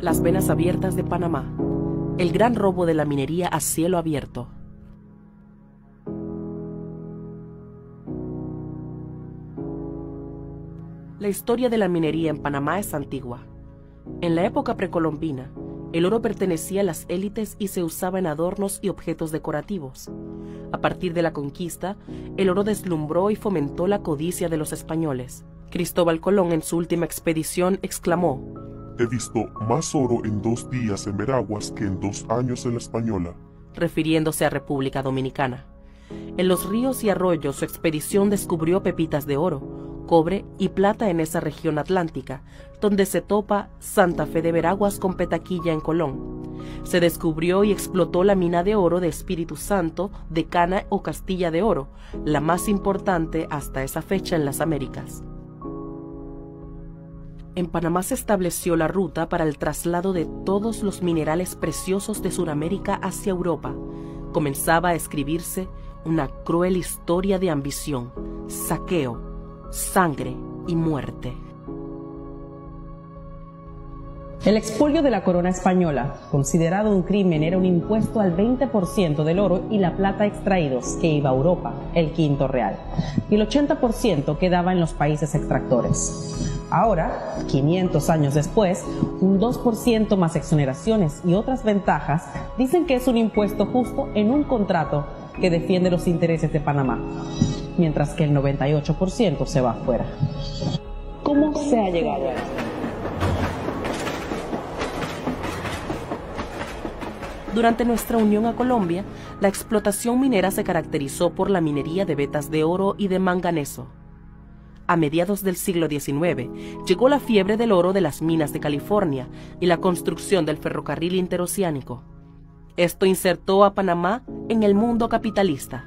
Las venas abiertas de Panamá. El gran robo de la minería a cielo abierto. La historia de la minería en Panamá es antigua. En la época precolombina, el oro pertenecía a las élites y se usaba en adornos y objetos decorativos. A partir de la conquista, el oro deslumbró y fomentó la codicia de los españoles. Cristóbal Colón, en su última expedición, exclamó: "He visto más oro en 2 días en Veraguas que en 2 años en la Española", refiriéndose a República Dominicana. En los ríos y arroyos, su expedición descubrió pepitas de oro, cobre y plata en esa región atlántica, donde se topa Santa Fe de Veraguas con Petaquilla en Colón. Se descubrió y explotó la mina de oro de Espíritu Santo, de Cana o Castilla de Oro, la más importante hasta esa fecha en las Américas. En Panamá se estableció la ruta para el traslado de todos los minerales preciosos de Sudamérica hacia Europa. Comenzaba a escribirse una cruel historia de ambición, saqueo, sangre y muerte. El expolio de la corona española, considerado un crimen, era un impuesto al 20% del oro y la plata extraídos que iba a Europa, el quinto real, y el 80% quedaba en los países extractores. Ahora, 500 años después, un 2% más exoneraciones y otras ventajas dicen que es un impuesto justo en un contrato que defiende los intereses de Panamá, mientras que el 98% se va afuera. ¿Cómo se ha llegado a esto? Durante nuestra unión a Colombia, la explotación minera se caracterizó por la minería de vetas de oro y de manganeso. A mediados del siglo XIX, llegó la fiebre del oro de las minas de California y la construcción del ferrocarril interoceánico. Esto insertó a Panamá en el mundo capitalista.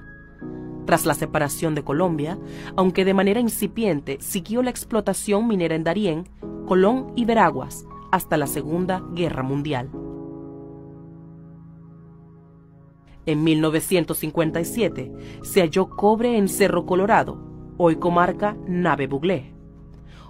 Tras la separación de Colombia, aunque de manera incipiente, siguió la explotación minera en Darién, Colón y Veraguas hasta la Segunda Guerra Mundial. En 1957 se halló cobre en Cerro Colorado, hoy comarca Nave Buglé.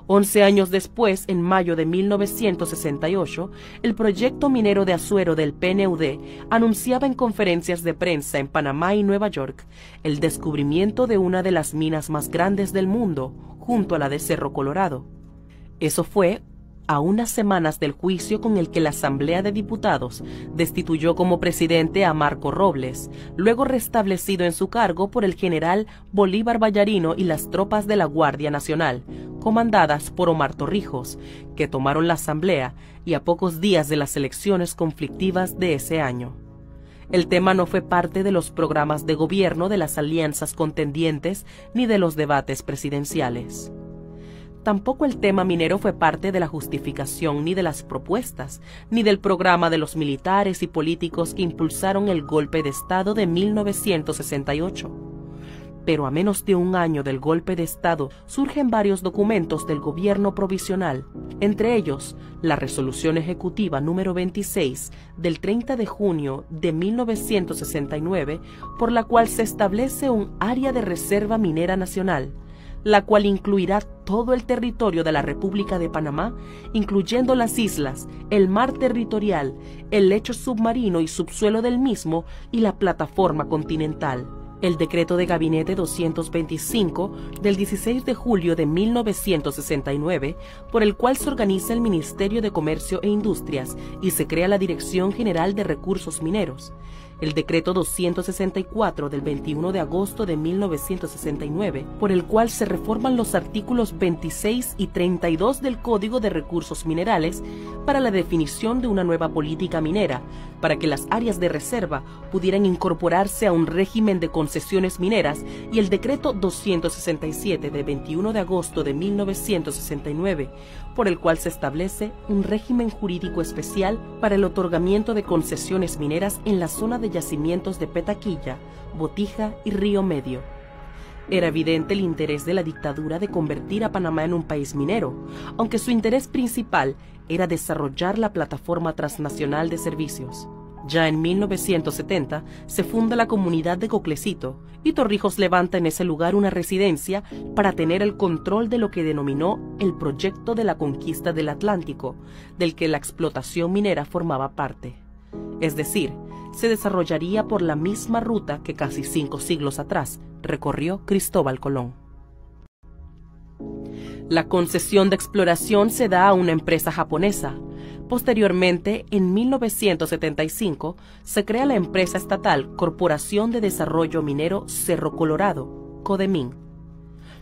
11 años después, en mayo de 1968, el proyecto minero de Azuero del PNUD anunciaba en conferencias de prensa en Panamá y Nueva York el descubrimiento de una de las minas más grandes del mundo, junto a la de Cerro Colorado. Eso fue a unas semanas del juicio con el que la Asamblea de Diputados destituyó como presidente a Marco Robles, luego restablecido en su cargo por el general Bolívar Ballarino y las tropas de la Guardia Nacional, comandadas por Omar Torrijos, que tomaron la Asamblea y a pocos días de las elecciones conflictivas de ese año. El tema no fue parte de los programas de gobierno de las alianzas contendientes ni de los debates presidenciales. Tampoco el tema minero fue parte de la justificación ni de las propuestas, ni del programa de los militares y políticos que impulsaron el golpe de Estado de 1968. Pero a menos de un año del golpe de Estado surgen varios documentos del gobierno provisional, entre ellos la Resolución Ejecutiva número 26 del 30 de junio de 1969, por la cual se establece un área de reserva minera nacional, la cual incluirá todo el territorio de la República de Panamá, incluyendo las islas, el mar territorial, el lecho submarino y subsuelo del mismo y la plataforma continental. El decreto de Gabinete 225 del 16 de julio de 1969, por el cual se organiza el Ministerio de Comercio e Industrias y se crea la Dirección General de Recursos Mineros. El decreto 264 del 21 de agosto de 1969, por el cual se reforman los artículos 26 y 32 del Código de Recursos Minerales para la definición de una nueva política minera, para que las áreas de reserva pudieran incorporarse a un régimen de concesiones mineras, y el decreto 267 de 21 de agosto de 1969, por el cual se establece un régimen jurídico especial para el otorgamiento de concesiones mineras en la zona de yacimientos de Petaquilla, Botija y Río Medio. Era evidente el interés de la dictadura de convertir a Panamá en un país minero, aunque su interés principal era desarrollar la plataforma transnacional de servicios. Ya en 1970 se funda la comunidad de Coclecito y Torrijos levanta en ese lugar una residencia para tener el control de lo que denominó el proyecto de la conquista del Atlántico, del que la explotación minera formaba parte. Es decir, se desarrollaría por la misma ruta que casi 5 siglos atrás recorrió Cristóbal Colón. La concesión de exploración se da a una empresa japonesa. Posteriormente, en 1975, se crea la empresa estatal Corporación de Desarrollo Minero Cerro Colorado, CODEMIN.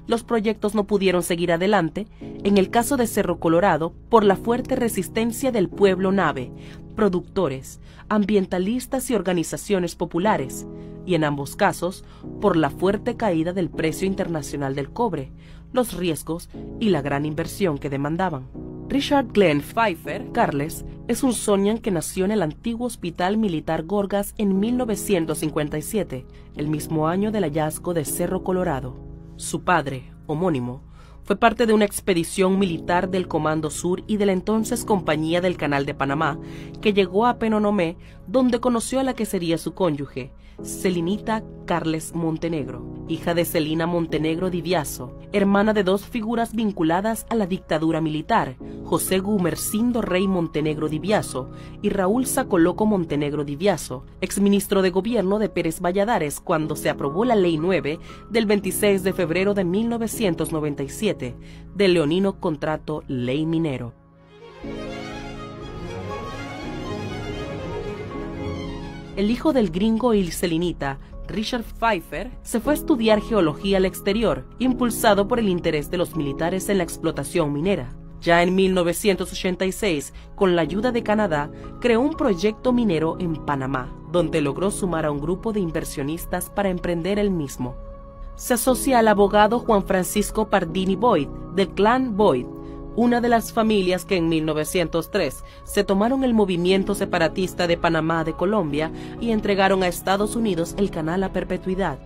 Los proyectos no pudieron seguir adelante, en el caso de Cerro Colorado, por la fuerte resistencia del pueblo nave, productores, ambientalistas y organizaciones populares, y en ambos casos, por la fuerte caída del precio internacional del cobre, los riesgos y la gran inversión que demandaban. Richard Glenn Pfeiffer Carles es un Sonian que nació en el antiguo Hospital Militar Gorgas en 1957, el mismo año del hallazgo de Cerro Colorado. Su padre, homónimo, fue parte de una expedición militar del Comando Sur y de la entonces Compañía del Canal de Panamá, que llegó a Penonomé, donde conoció a la que sería su cónyuge, Celinita Carles Montenegro, hija de Celina Montenegro Diviaso, hermana de 2 figuras vinculadas a la dictadura militar, José Gumersindo Rey Montenegro Diviaso y Raúl Sacoloco Montenegro Diviaso, exministro de gobierno de Pérez Valladares cuando se aprobó la Ley 9 del 26 de febrero de 1997, del leonino contrato Ley Minero. El hijo del gringo y celinita, Richard Pfeiffer, se fue a estudiar geología al exterior, impulsado por el interés de los militares en la explotación minera. Ya en 1986, con la ayuda de Canadá, creó un proyecto minero en Panamá, donde logró sumar a un grupo de inversionistas para emprender el mismo. Se asocia al abogado Juan Francisco Pardini Boyd, del clan Boyd, una de las familias que en 1903 se tomaron el movimiento separatista de Panamá de Colombia y entregaron a Estados Unidos el canal a perpetuidad,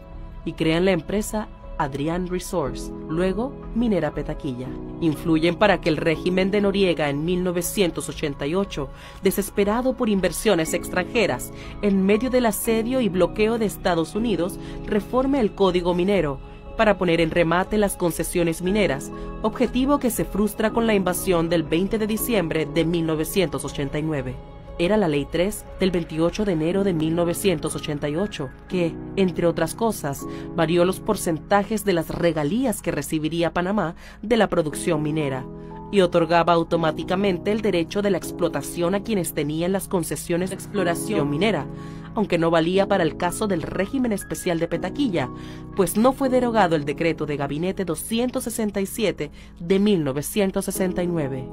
y crean la empresa Adrián Resource, luego Minera Petaquilla. Influyen para que el régimen de Noriega en 1988, desesperado por inversiones extranjeras, en medio del asedio y bloqueo de Estados Unidos, reforme el Código Minero para poner en remate las concesiones mineras, objetivo que se frustra con la invasión del 20 de diciembre de 1989. Era la Ley 3 del 28 de enero de 1988, que, entre otras cosas, varió los porcentajes de las regalías que recibiría Panamá de la producción minera, y otorgaba automáticamente el derecho de la explotación a quienes tenían las concesiones de exploración minera, aunque no valía para el caso del régimen especial de Petaquilla, pues no fue derogado el decreto de Gabinete 267 de 1969.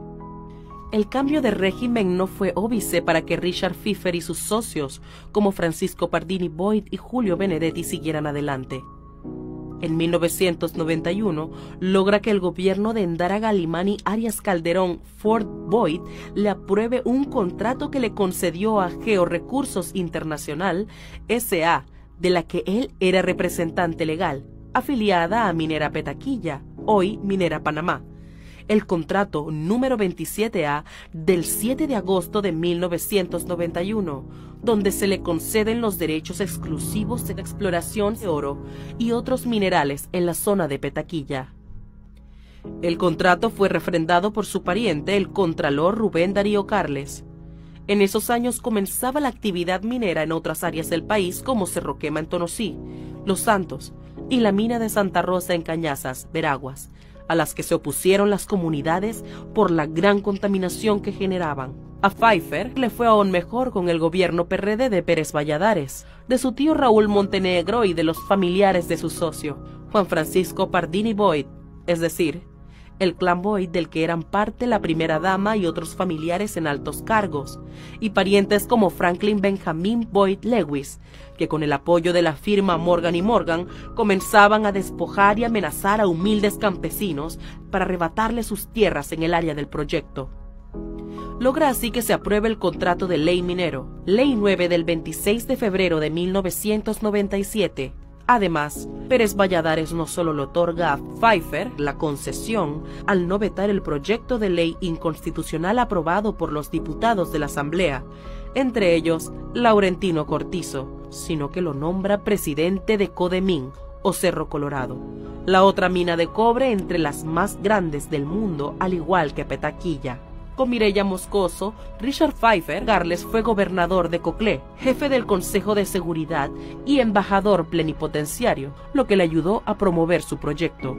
El cambio de régimen no fue óbice para que Richard Pfeiffer y sus socios, como Francisco Pardini Boyd y Julio Benedetti, siguieran adelante. En 1991, logra que el gobierno de Endara Galimani Arias Calderón Ford Boyd le apruebe un contrato que le concedió a Georrecursos Internacional S.A., de la que él era representante legal, afiliada a Minera Petaquilla, hoy Minera Panamá. El contrato número 27A del 7 de agosto de 1991, donde se le conceden los derechos exclusivos de exploración de oro y otros minerales en la zona de Petaquilla. El contrato fue refrendado por su pariente, el contralor Rubén Darío Carles. En esos años comenzaba la actividad minera en otras áreas del país como Cerro Quema en Tonosí, Los Santos y la mina de Santa Rosa en Cañazas, Veraguas, a las que se opusieron las comunidades por la gran contaminación que generaban. A Pfeiffer le fue aún mejor con el gobierno PRD de Pérez Valladares, de su tío Raúl Montenegro y de los familiares de su socio, Juan Francisco Pardini Boyd, es decir, el clan Boyd del que eran parte la primera dama y otros familiares en altos cargos, y parientes como Franklin Benjamin Boyd Lewis, que con el apoyo de la firma Morgan y Morgan comenzaban a despojar y amenazar a humildes campesinos para arrebatarles sus tierras en el área del proyecto. Logra así que se apruebe el contrato de Ley Minero, Ley 9 del 26 de febrero de 1997. Además, Pérez Valladares no solo le otorga a Pfeiffer la concesión al no vetar el proyecto de ley inconstitucional aprobado por los diputados de la Asamblea, entre ellos Laurentino Cortizo, sino que lo nombra presidente de Codemín, o Cerro Colorado, la otra mina de cobre entre las más grandes del mundo, al igual que Petaquilla. Con Mireya Moscoso, Richard Pfeiffer Carles fue gobernador de Coclé, jefe del Consejo de Seguridad y embajador plenipotenciario, lo que le ayudó a promover su proyecto.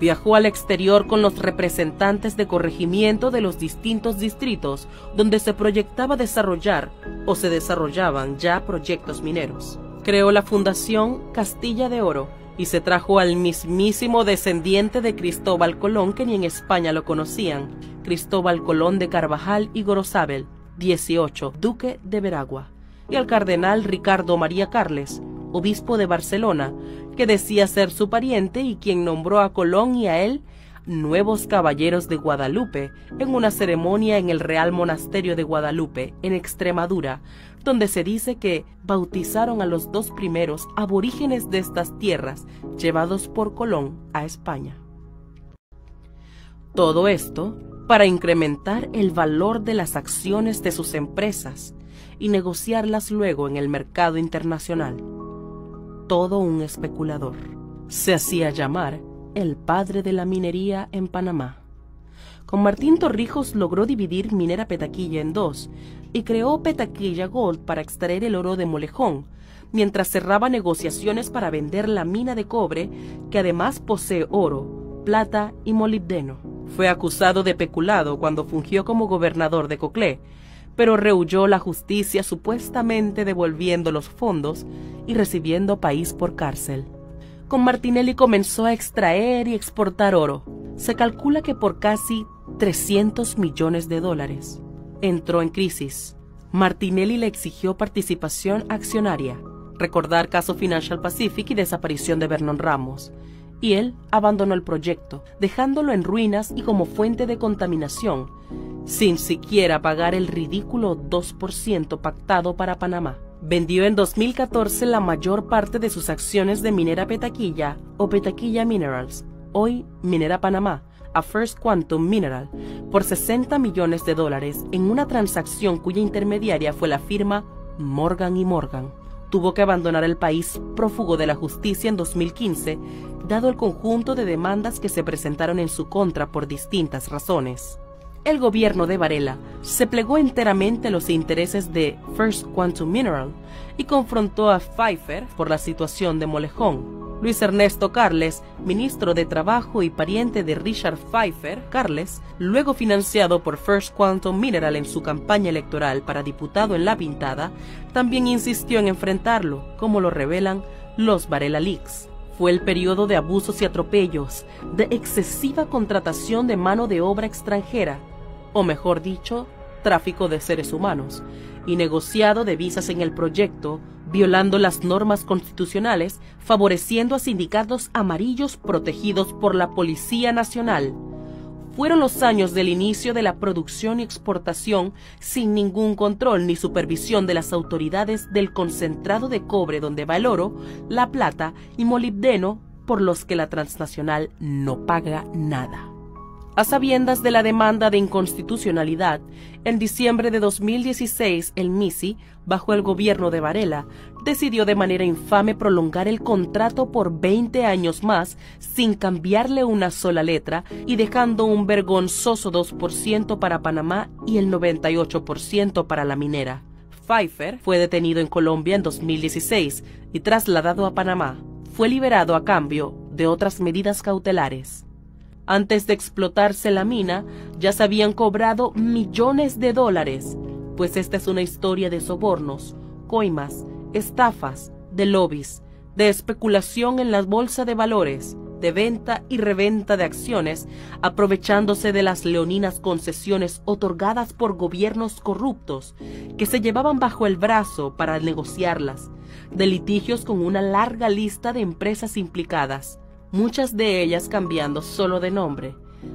Viajó al exterior con los representantes de corregimiento de los distintos distritos donde se proyectaba desarrollar o se desarrollaban ya proyectos mineros. Creó la Fundación Castilla de Oro y se trajo al mismísimo descendiente de Cristóbal Colón, que ni en España lo conocían, Cristóbal Colón de Carvajal y Gorozábal, 18, duque de Veragua, y al cardenal Ricardo María Carles, obispo de Barcelona, que decía ser su pariente y quien nombró a Colón y a él nuevos caballeros de Guadalupe en una ceremonia en el Real Monasterio de Guadalupe, en Extremadura, donde se dice que bautizaron a los dos primeros aborígenes de estas tierras llevados por Colón a España. Todo esto para incrementar el valor de las acciones de sus empresas y negociarlas luego en el mercado internacional. Todo un especulador. Se hacía llamar el padre de la minería en Panamá. Con Martín Torrijos logró dividir Minera Petaquilla en dos y creó Petaquilla Gold para extraer el oro de Molejón, mientras cerraba negociaciones para vender la mina de cobre, que además posee oro, plata y molibdeno. Fue acusado de peculado cuando fungió como gobernador de Coclé, pero rehuyó la justicia supuestamente devolviendo los fondos y recibiendo país por cárcel. Con Martinelli comenzó a extraer y exportar oro. Se calcula que por casi 300 millones de dólares. Entró en crisis. Martinelli le exigió participación accionaria, recordar caso Financial Pacific y desaparición de Vernon Ramos, y él abandonó el proyecto, dejándolo en ruinas y como fuente de contaminación, sin siquiera pagar el ridículo 2% pactado para Panamá. Vendió en 2014 la mayor parte de sus acciones de Minera Petaquilla o Petaquilla Minerals, hoy Minera Panamá, a First Quantum Mineral, por $60 millones en una transacción cuya intermediaria fue la firma Morgan & Morgan. Tuvo que abandonar el país prófugo de la justicia en 2015, dado el conjunto de demandas que se presentaron en su contra por distintas razones. El gobierno de Varela se plegó enteramente a los intereses de First Quantum Mineral y confrontó a Pfeiffer por la situación de Molejón. Luis Ernesto Carles, ministro de Trabajo y pariente de Richard Pfeiffer Carles, luego financiado por First Quantum Mineral en su campaña electoral para diputado en La Pintada, también insistió en enfrentarlo, como lo revelan los Varela Leaks. Fue el periodo de abusos y atropellos, de excesiva contratación de mano de obra extranjera, o mejor dicho, tráfico de seres humanos, y negociado de visas en el proyecto, violando las normas constitucionales, favoreciendo a sindicatos amarillos protegidos por la Policía Nacional. Fueron los años del inicio de la producción y exportación sin ningún control ni supervisión de las autoridades del concentrado de cobre donde va el oro, la plata y molibdeno, por los que la transnacional no paga nada. A sabiendas de la demanda de inconstitucionalidad, en diciembre de 2016 el MISI, bajo el gobierno de Varela, decidió de manera infame prolongar el contrato por 20 años más sin cambiarle una sola letra y dejando un vergonzoso 2% para Panamá y el 98% para la minera. Pfeiffer fue detenido en Colombia en 2016 y trasladado a Panamá. Fue liberado a cambio de otras medidas cautelares. Antes de explotarse la mina, ya se habían cobrado millones de dólares, pues esta es una historia de sobornos, coimas, estafas, de lobbies, de especulación en la bolsa de valores, de venta y reventa de acciones, aprovechándose de las leoninas concesiones otorgadas por gobiernos corruptos que se llevaban bajo el brazo para negociarlas, de litigios con una larga lista de empresas implicadas, muchas de ellas cambiando solo de nombre,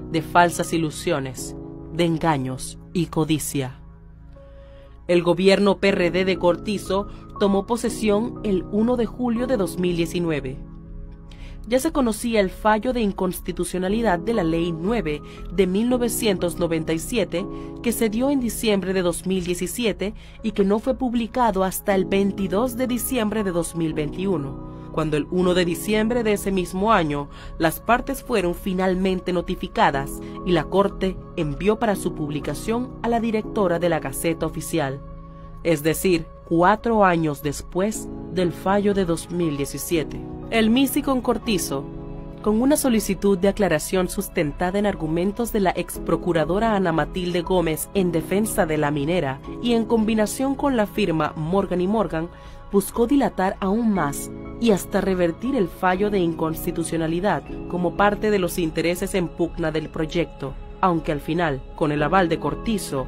de falsas ilusiones, de engaños y codicia. El gobierno PRD de Cortizo tomó posesión el 1 de julio de 2019. ya se conocía el fallo de inconstitucionalidad de la Ley 9 de 1997, que se dio en diciembre de 2017 y que no fue publicado hasta el 22 de diciembre de 2021. Cuando el 1 de diciembre de ese mismo año, las partes fueron finalmente notificadas y la Corte envió para su publicación a la directora de la Gaceta Oficial, es decir, 4 años después del fallo de 2017. El MISI con Cortizo, con una solicitud de aclaración sustentada en argumentos de la ex procuradora Ana Matilde Gómez en defensa de la minera y en combinación con la firma Morgan y Morgan, buscó dilatar aún más y hasta revertir el fallo de inconstitucionalidad como parte de los intereses en pugna del proyecto, aunque al final, con el aval de Cortizo,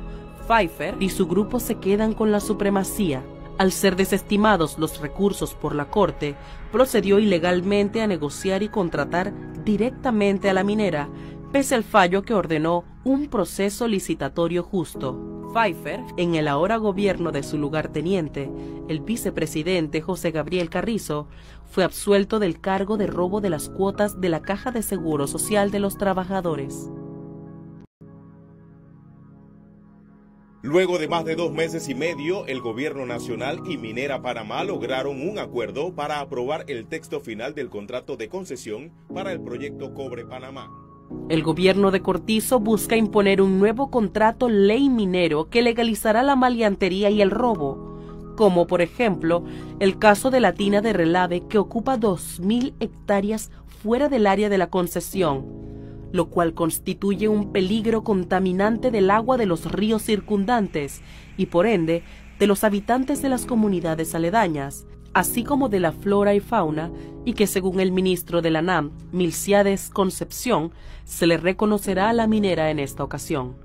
Pfeiffer y su grupo se quedan con la supremacía. Al ser desestimados los recursos por la Corte, procedió ilegalmente a negociar y contratar directamente a la minera, pese al fallo que ordenó un proceso licitatorio justo. Pfeiffer, en el ahora gobierno de su lugarteniente, el vicepresidente José Gabriel Carrizo, fue absuelto del cargo de robo de las cuotas de la Caja de Seguro Social de los Trabajadores. Luego de más de 2 meses y medio, el Gobierno Nacional y Minera Panamá lograron un acuerdo para aprobar el texto final del contrato de concesión para el proyecto Cobre Panamá. El gobierno de Cortizo busca imponer un nuevo contrato ley minero que legalizará la maleantería y el robo, como por ejemplo el caso de la tina de Relave, que ocupa 2.000 hectáreas fuera del área de la concesión, lo cual constituye un peligro contaminante del agua de los ríos circundantes y por ende de los habitantes de las comunidades aledañas, así como de la flora y fauna, y que según el ministro de la NAM, Milciades Concepción, se le reconocerá a la minera en esta ocasión.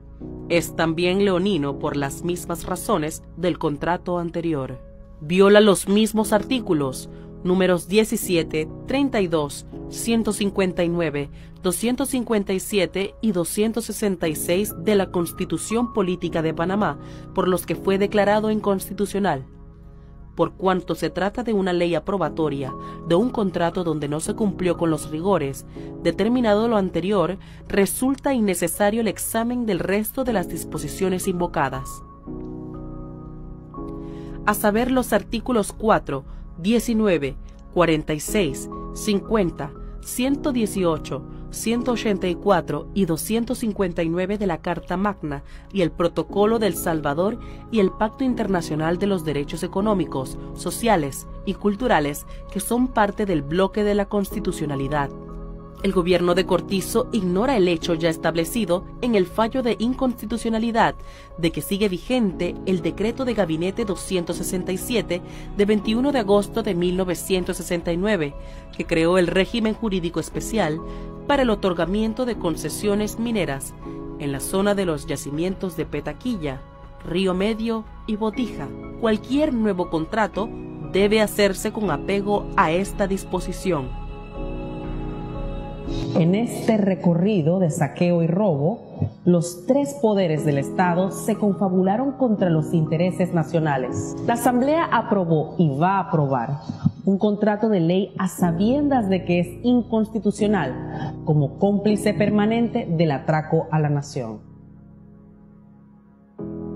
Es también leonino por las mismas razones del contrato anterior. Viola los mismos artículos, números 17, 32, 159, 257 y 266 de la Constitución Política de Panamá, por los que fue declarado inconstitucional. Por cuanto se trata de una ley aprobatoria de un contrato donde no se cumplió con los rigores, determinado lo anterior, resulta innecesario el examen del resto de las disposiciones invocadas. A saber, los artículos 4, 19, 46, 50, 118, 184 y 259 de la Carta Magna y el Protocolo del Salvador y el Pacto Internacional de los Derechos Económicos, Sociales y Culturales, que son parte del bloque de la constitucionalidad. El gobierno de Cortizo ignora el hecho ya establecido en el fallo de inconstitucionalidad de que sigue vigente el decreto de Gabinete 267 de 21 de agosto de 1969, que creó el régimen jurídico especial para el otorgamiento de concesiones mineras en la zona de los yacimientos de Petaquilla, Río Medio y Botija. Cualquier nuevo contrato debe hacerse con apego a esta disposición. En este recorrido de saqueo y robo, los 3 poderes del Estado se confabularon contra los intereses nacionales. La Asamblea aprobó y va a aprobar un contrato de ley a sabiendas de que es inconstitucional, como cómplice permanente del atraco a la nación.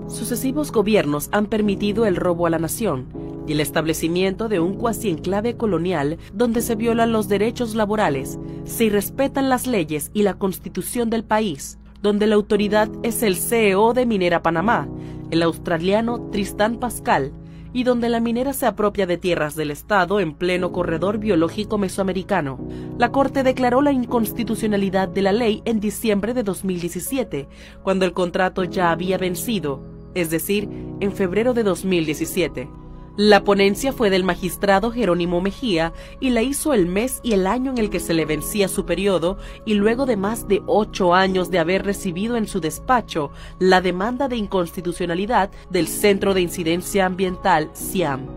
Sucesivos gobiernos han permitido el robo a la nación y el establecimiento de un cuasi enclave colonial donde se violan los derechos laborales, se irrespetan las leyes y la constitución del país, donde la autoridad es el CEO de Minera Panamá, el australiano Tristan Pascal, y donde la minera se apropia de tierras del Estado en pleno corredor biológico mesoamericano. La Corte declaró la inconstitucionalidad de la ley en diciembre de 2017, cuando el contrato ya había vencido, es decir, en febrero de 2017. La ponencia fue del magistrado Jerónimo Mejía y la hizo el mes y el año en el que se le vencía su periodo y luego de más de 8 años de haber recibido en su despacho la demanda de inconstitucionalidad del Centro de Incidencia Ambiental, CIAM.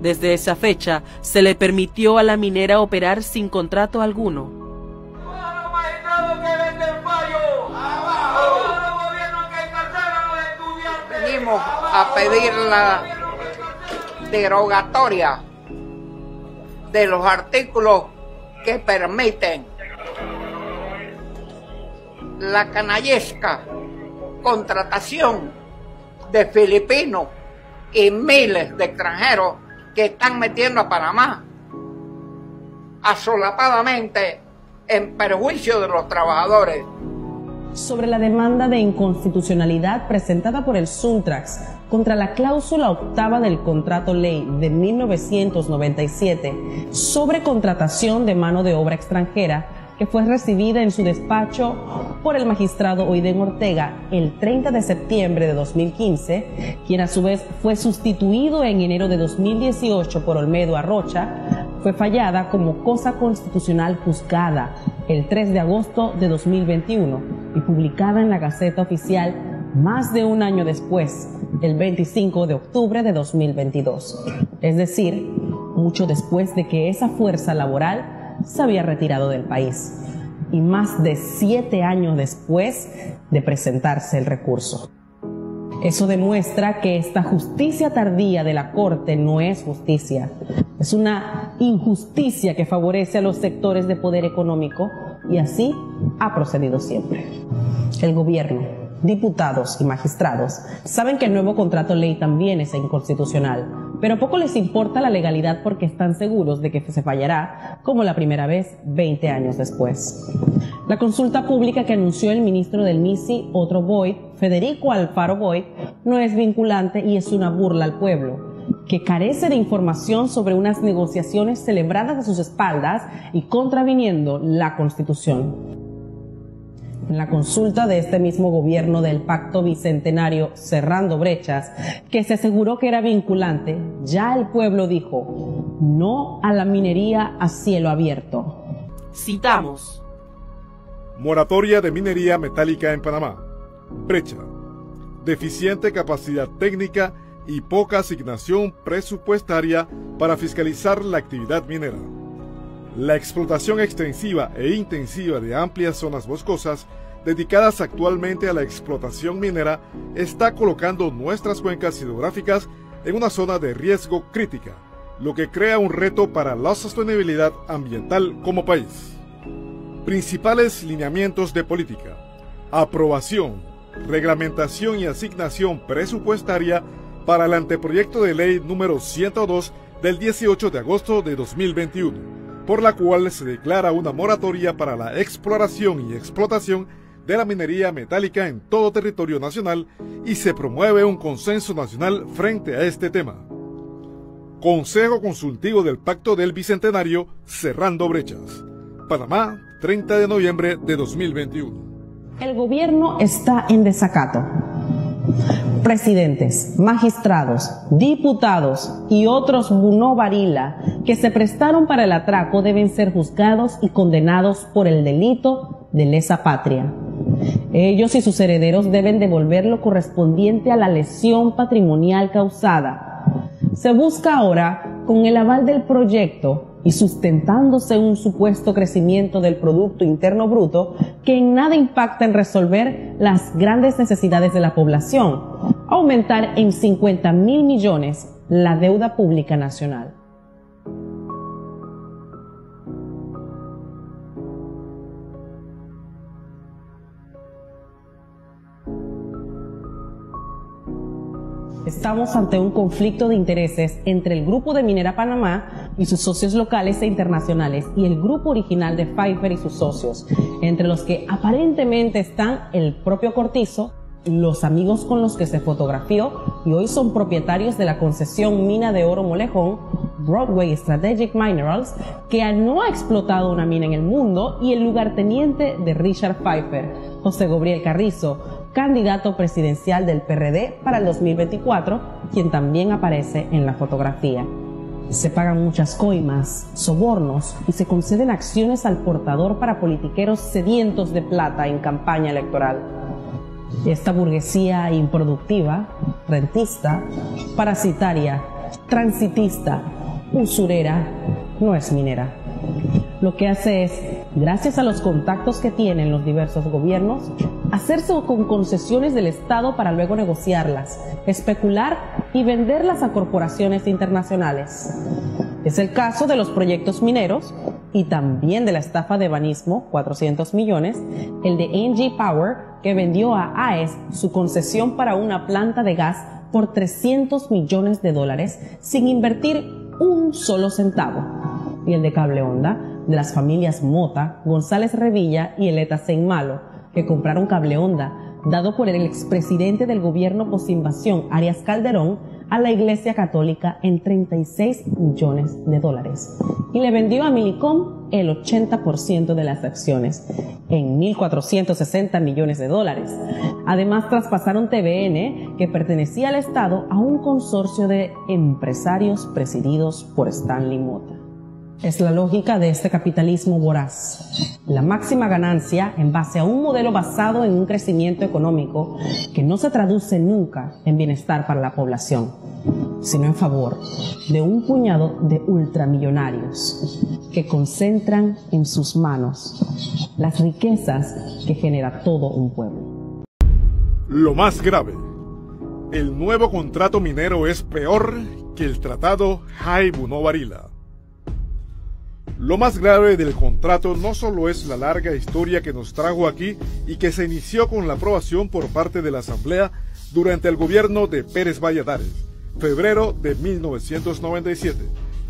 Desde esa fecha se le permitió a la minera operar sin contrato alguno. Venimos a pedir la derogatoria de los artículos que permiten la canallesca contratación de filipinos y miles de extranjeros que están metiendo a Panamá asolapadamente en perjuicio de los trabajadores. Sobre la demanda de inconstitucionalidad presentada por el Suntrax contra la cláusula octava del contrato ley de 1997 sobre contratación de mano de obra extranjera, que fue recibida en su despacho por el magistrado Oiden Ortega el 30 de septiembre de 2015, quien a su vez fue sustituido en enero de 2018 por Olmedo Arrocha, fue fallada como cosa constitucional juzgada el 3 de agosto de 2021 y publicada en la Gaceta Oficial más de un año después, el 25 de octubre de 2022. Es decir, mucho después de que esa fuerza laboral se había retirado del país y más de 7 años después de presentarse el recurso. Eso demuestra que esta justicia tardía de la Corte no es justicia. Es una injusticia que favorece a los sectores de poder económico y así ha procedido siempre. El gobierno, diputados y magistrados saben que el nuevo contrato ley también es inconstitucional, pero poco les importa la legalidad porque están seguros de que se fallará como la primera vez 20 años después. La consulta pública que anunció el ministro del MISI, Otto Boyd, Federico Alfaro Boyd, no es vinculante y es una burla al pueblo, que carece de información sobre unas negociaciones celebradas a sus espaldas y contraviniendo la Constitución. En la consulta de este mismo gobierno del Pacto Bicentenario Cerrando Brechas, que se aseguró que era vinculante, ya el pueblo dijo no a la minería a cielo abierto. Citamos: moratoria de minería metálica en Panamá. Brecha: deficiente capacidad técnica y poca asignación presupuestaria para fiscalizar la actividad minera. La explotación extensiva e intensiva de amplias zonas boscosas dedicadas actualmente a la explotación minera está colocando nuestras cuencas hidrográficas en una zona de riesgo crítica, lo que crea un reto para la sostenibilidad ambiental como país. Principales lineamientos de política: aprobación, reglamentación y asignación presupuestaria para el anteproyecto de ley número 102 del 18 de agosto de 2021, por la cual se declara una moratoria para la exploración y explotación de la minería metálica en todo territorio nacional y se promueve un consenso nacional frente a este tema. Consejo Consultivo del Pacto del Bicentenario Cerrando Brechas. Panamá, 30 de noviembre de 2021. El gobierno está en desacato. Presidentes, magistrados, diputados y otros no varila que se prestaron para el atraco deben ser juzgados y condenados por el delito de lesa patria. Ellos y sus herederos deben devolver lo correspondiente a la lesión patrimonial causada. Se busca ahora, con el aval del proyecto y sustentándose un supuesto crecimiento del Producto Interno Bruto que en nada impacta en resolver las grandes necesidades de la población, aumentar en 50.000 millones la deuda pública nacional. Estamos ante un conflicto de intereses entre el Grupo de Minera Panamá y sus socios locales e internacionales y el grupo original de Pfeiffer y sus socios, entre los que aparentemente están el propio Cortizo, los amigos con los que se fotografió y hoy son propietarios de la concesión Mina de Oro Molejón, Broadway Strategic Minerals, que no ha explotado una mina en el mundo, y el lugarteniente de Richard Pfeiffer, José Gabriel Carrizo, candidato presidencial del PRD para el 2024, quien también aparece en la fotografía. Se pagan muchas coimas, sobornos y se conceden acciones al portador para politiqueros sedientos de plata en campaña electoral. Esta burguesía improductiva, rentista, parasitaria, transitista, usurera, no es minera. Lo que hace es, gracias a los contactos que tienen los diversos gobiernos, hacerse con concesiones del Estado para luego negociarlas, especular y venderlas a corporaciones internacionales. Es el caso de los proyectos mineros, y también de la estafa de Banismo, 400 millones, el de NG Power, que vendió a AES su concesión para una planta de gas por 300 millones de dólares sin invertir un solo centavo, y el de Cable Onda, de las familias Mota, González Revilla y Eleta Seinmalo, que compraron Cable Onda, dado por el expresidente del gobierno posinvasión, Arias Calderón, a la Iglesia Católica en 36 millones de dólares. Y le vendió a Millicom el 80% de las acciones, en 1.460 millones de dólares. Además, traspasaron TVN, que pertenecía al Estado, a un consorcio de empresarios presididos por Stanley Mota. Es la lógica de este capitalismo voraz. La máxima ganancia en base a un modelo basado en un crecimiento económico que no se traduce nunca en bienestar para la población, sino en favor de un puñado de ultramillonarios que concentran en sus manos las riquezas que genera todo un pueblo. Lo más grave, el nuevo contrato minero es peor que el tratado Jai-Bunó-Varila. Lo más grave del contrato no solo es la larga historia que nos trajo aquí y que se inició con la aprobación por parte de la Asamblea durante el gobierno de Pérez Valladares, febrero de 1997,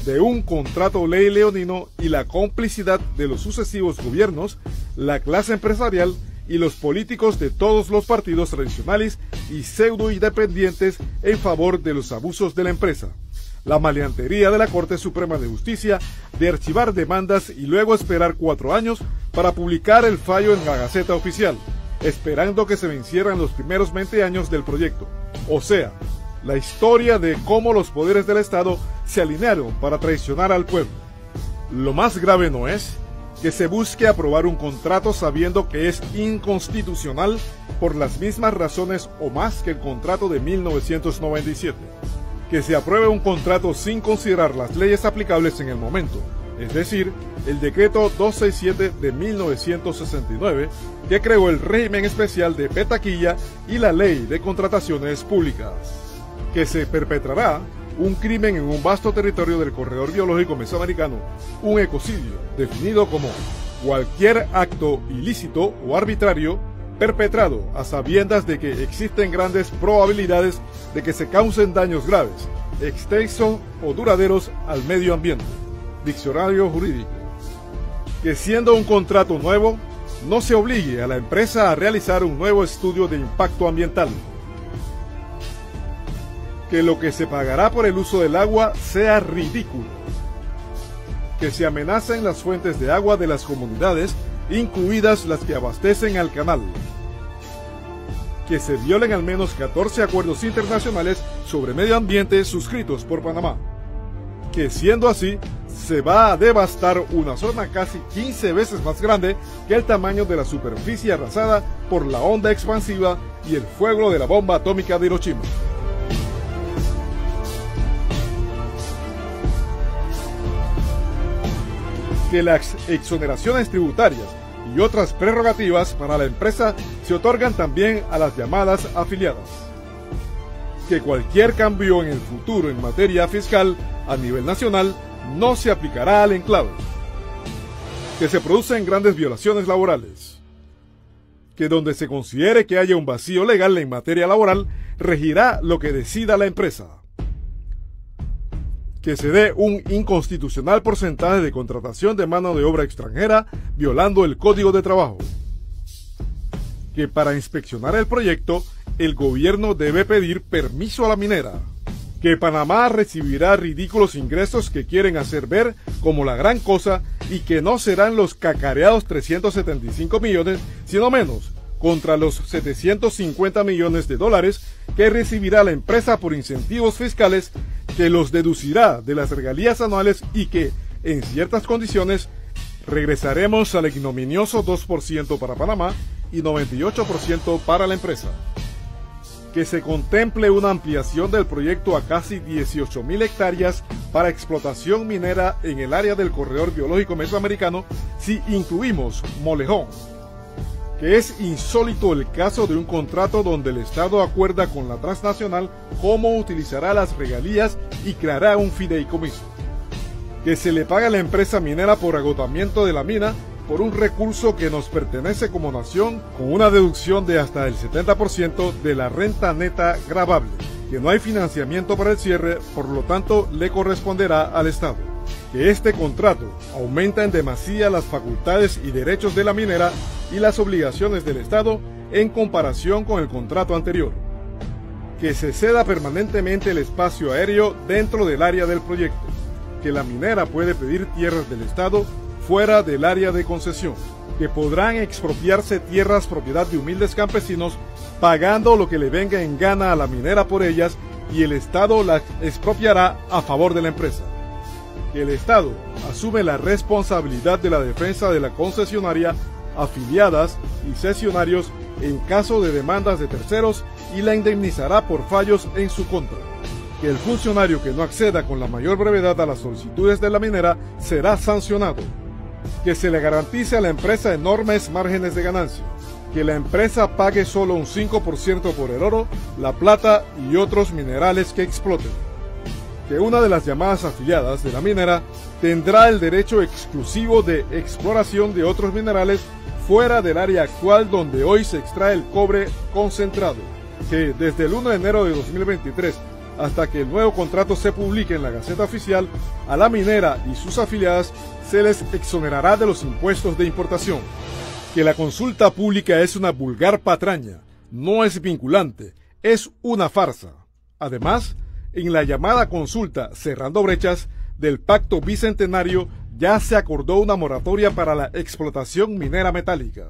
de un contrato ley leonino y la complicidad de los sucesivos gobiernos, la clase empresarial y los políticos de todos los partidos tradicionales y pseudo-independientes en favor de los abusos de la empresa. La maleantería de la Corte Suprema de Justicia de archivar demandas y luego esperar 4 años para publicar el fallo en la Gaceta Oficial, esperando que se vencieran los primeros 20 años del proyecto. O sea, la historia de cómo los poderes del Estado se alinearon para traicionar al pueblo. Lo más grave no es que se busque aprobar un contrato sabiendo que es inconstitucional por las mismas razones o más que el contrato de 1997. Que se apruebe un contrato sin considerar las leyes aplicables en el momento, es decir, el decreto 267 de 1969, que creó el régimen especial de petaquilla y la ley de contrataciones públicas. Que se perpetrará un crimen en un vasto territorio del corredor biológico mesoamericano, un ecocidio, definido como cualquier acto ilícito o arbitrario perpetrado a sabiendas de que existen grandes probabilidades de que se causen daños graves, extensos o duraderos al medio ambiente. Diccionario jurídico. Que siendo un contrato nuevo, no se obligue a la empresa a realizar un nuevo estudio de impacto ambiental. Que lo que se pagará por el uso del agua sea ridículo. Que se amenacen las fuentes de agua de las comunidades, incluidas las que abastecen al canal. Que se violen al menos 14 acuerdos internacionales sobre medio ambiente suscritos por Panamá. Que siendo así, se va a devastar una zona casi 15 veces más grande que el tamaño de la superficie arrasada por la onda expansiva y el fuego de la bomba atómica de Hiroshima. Que las exoneraciones tributarias y otras prerrogativas para la empresa se otorgan también a las llamadas afiliadas. Que cualquier cambio en el futuro en materia fiscal a nivel nacional no se aplicará al enclave. Que se producen grandes violaciones laborales. Que donde se considere que haya un vacío legal en materia laboral, regirá lo que decida la empresa. Que se dé un inconstitucional porcentaje de contratación de mano de obra extranjera, violando el Código de Trabajo. Que para inspeccionar el proyecto, el gobierno debe pedir permiso a la minera. Que Panamá recibirá ridículos ingresos que quieren hacer ver como la gran cosa y que no serán los cacareados 375 millones, sino menos, contra los 750 millones de dólares que recibirá la empresa por incentivos fiscales, que los deducirá de las regalías anuales y que, en ciertas condiciones, regresaremos al ignominioso 2% para Panamá y 98% para la empresa. Que se contemple una ampliación del proyecto a casi 18.000 hectáreas para explotación minera en el área del corredor biológico mesoamericano si incluimos Molejón. Que es insólito el caso de un contrato donde el Estado acuerda con la transnacional cómo utilizará las regalías y creará un fideicomiso. que se le paga a la empresa minera por agotamiento de la mina por un recurso que nos pertenece como nación, con una deducción de hasta el 70% de la renta neta gravable, que no hay financiamiento para el cierre, por lo tanto le corresponderá al Estado. Que este contrato aumenta en demasía las facultades y derechos de la minera y las obligaciones del Estado en comparación con el contrato anterior. Que se ceda permanentemente el espacio aéreo dentro del área del proyecto. Que la minera puede pedir tierras del Estado fuera del área de concesión. Que podrán expropiarse tierras propiedad de humildes campesinos pagando lo que le venga en gana a la minera por ellas y el Estado las expropiará a favor de la empresa. Que el Estado asume la responsabilidad de la defensa de la concesionaria, afiliadas y cesionarios en caso de demandas de terceros y la indemnizará por fallos en su contra. Que el funcionario que no acceda con la mayor brevedad a las solicitudes de la minera será sancionado. Que se le garantice a la empresa enormes márgenes de ganancia. Que la empresa pague solo un 5% por el oro, la plata y otros minerales que exploten. Que una de las llamadas afiliadas de la minera tendrá el derecho exclusivo de exploración de otros minerales fuera del área actual donde hoy se extrae el cobre concentrado. Que desde el 1 de enero de 2023 hasta que el nuevo contrato se publique en la Gaceta Oficial, a la minera y sus afiliadas se les exonerará de los impuestos de importación. Que la consulta pública es una vulgar patraña, no es vinculante, es una farsa. Además, en la llamada consulta Cerrando Brechas del Pacto Bicentenario ya se acordó una moratoria para la explotación minera metálica.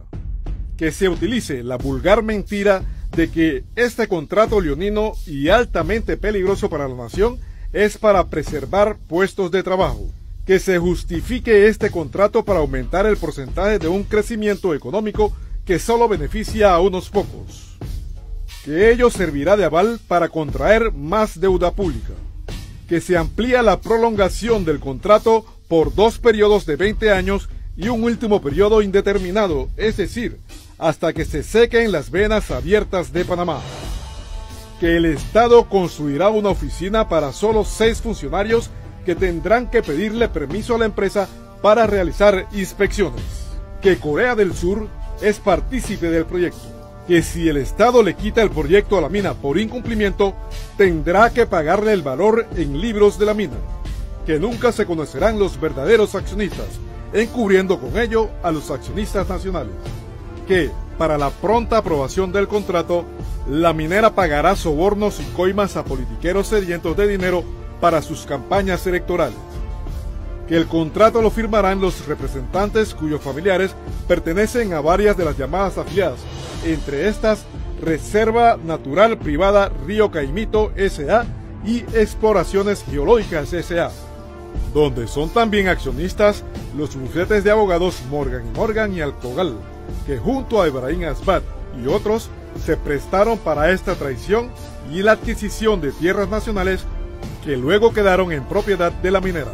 Que se utilice la vulgar mentira de que este contrato leonino y altamente peligroso para la nación es para preservar puestos de trabajo. Que se justifique este contrato para aumentar el porcentaje de un crecimiento económico que solo beneficia a unos pocos. Que ello servirá de aval para contraer más deuda pública. Que se amplía la prolongación del contrato por 2 periodos de 20 años y un último periodo indeterminado, es decir, hasta que se sequen las venas abiertas de Panamá. Que el Estado construirá una oficina para solo 6 funcionarios que tendrán que pedirle permiso a la empresa para realizar inspecciones. Que Corea del Sur es partícipe del proyecto. Que si el Estado le quita el proyecto a la mina por incumplimiento, tendrá que pagarle el valor en libros de la mina. Que nunca se conocerán los verdaderos accionistas, encubriendo con ello a los accionistas nacionales. Que, para la pronta aprobación del contrato, la minera pagará sobornos y coimas a politiqueros sedientos de dinero para sus campañas electorales. Que el contrato lo firmarán los representantes cuyos familiares pertenecen a varias de las llamadas afiliadas, entre estas Reserva Natural Privada Río Caimito S.A. y Exploraciones Geológicas S.A., donde son también accionistas los bufetes de abogados Morgan & Morgan y Alcogal, que junto a Ibrahim Asbat y otros se prestaron para esta traición y la adquisición de tierras nacionales que luego quedaron en propiedad de la minera.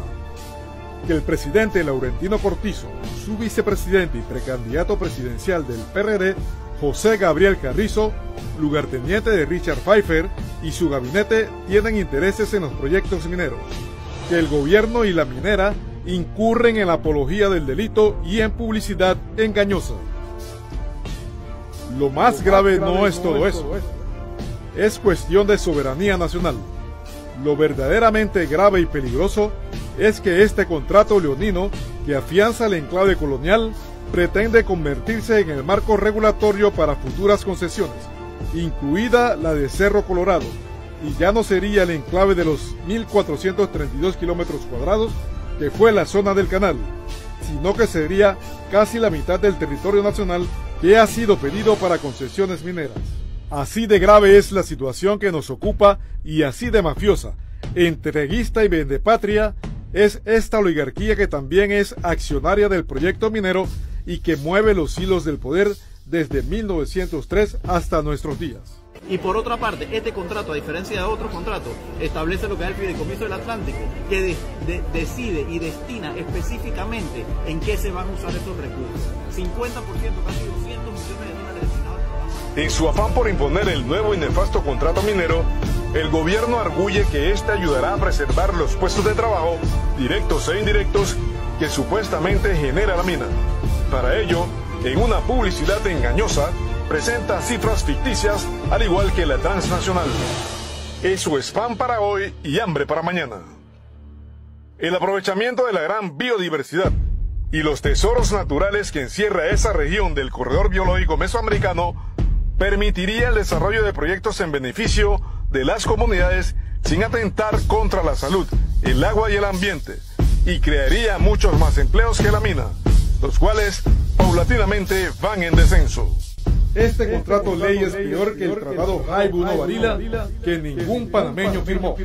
Que el presidente Laurentino Cortizo, su vicepresidente y precandidato presidencial del PRD, José Gabriel Carrizo, lugarteniente de Richard Pfeiffer, y su gabinete tienen intereses en los proyectos mineros. Que el gobierno y la minera incurren en la apología del delito y en publicidad engañosa. Lo más grave no es todo eso. Es cuestión de soberanía nacional. Lo verdaderamente grave y peligroso es que este contrato leonino, que afianza el enclave colonial, pretende convertirse en el marco regulatorio para futuras concesiones, incluida la de Cerro Colorado, y ya no sería el enclave de los 1.432 kilómetros cuadrados que fue la zona del canal, sino que sería casi la mitad del territorio nacional que ha sido pedido para concesiones mineras. Así de grave es la situación que nos ocupa y así de mafiosa, entreguista y vendepatria es esta oligarquía que también es accionaria del proyecto minero y que mueve los hilos del poder desde 1903 hasta nuestros días. Y por otra parte, este contrato, a diferencia de otros contratos, establece lo que es el Fideicomiso del Atlántico, que decide y destina específicamente en qué se van a usar esos recursos. 50%, casi 200 millones de dólares destinados. En su afán por imponer el nuevo y nefasto contrato minero, El gobierno arguye que este ayudará a preservar los puestos de trabajo, directos e indirectos, que supuestamente genera la mina. Para ello, en una publicidad engañosa, presenta cifras ficticias, al igual que la transnacional. Eso es pan para hoy y hambre para mañana. El aprovechamiento de la gran biodiversidad y los tesoros naturales que encierra esa región del corredor biológico mesoamericano permitiría el desarrollo de proyectos en beneficio de las comunidades sin atentar contra la salud, el agua y el ambiente, y crearía muchos más empleos que la mina, los cuales paulatinamente van en descenso. Este contrato ley es peor que el tratado Jaibu no Varila, que ningún panameño firmó.